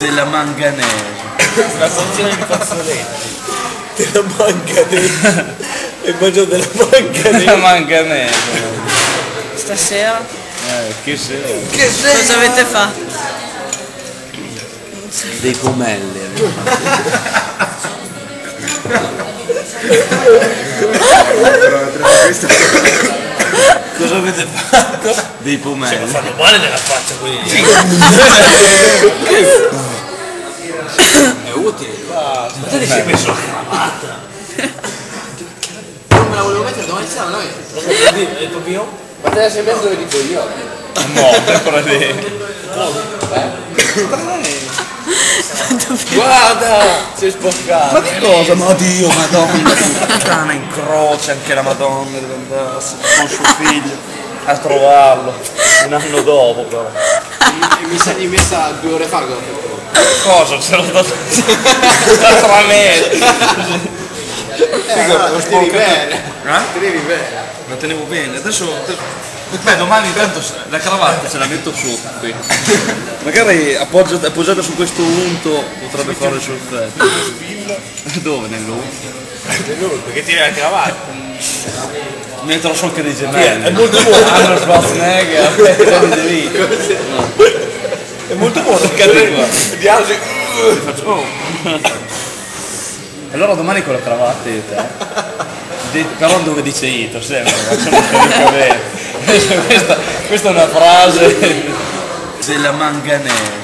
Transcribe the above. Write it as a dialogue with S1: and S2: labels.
S1: Della manganese.
S2: La stazione di fazzoletti.
S3: Della manganese. Hai mangiato della manganese?
S1: Della manganese.
S4: Stasera
S1: Che sera.
S3: Che sei?
S4: cosa avete fatto?
S1: Dei pomelli. Cosa avete fatto? Dei pomelli.
S2: Ma fanno male nella faccia quelli.
S3: È utile.
S2: Ma te ti sei messo la cravatta?
S3: Non me la volevo mettere domani sera, ma
S2: Hai detto mio?
S3: ma te la sei messo dove dico io?
S1: No, ancora lì.
S3: Guarda! Sei sporcato.
S1: Ma che cosa? Ma Dio, madonna, puttana in croce, anche la madonna deve andarsi con suo figlio a trovarlo. Un anno dopo però.
S3: Mi sa di messa 2 ore fa.
S1: Cosa? Ce l'ho dato da 3 mesi.
S3: Lo tieni bene.
S1: Eh?
S3: Tieni bene.
S1: La tenevo bene, adesso. Beh, domani intanto la cravatta ce la metto su qui. Magari appoggiata su questo unto potrebbe fare il suo effetto. Dove? Nell'unto?
S2: Perché tieni la cravatta?
S1: Metterò su anche dei gemelli.
S2: È molto buono.
S1: Arnold Schwarzenegger, Danny DeVito.
S2: È molto buono.
S1: Toccate qua.
S2: Di altri.
S1: Faccio, oh. Allora domani con la cravatta io e te. Però dove dice Ito, sempre, facciamo mica bene. Questa è una frase della manganese.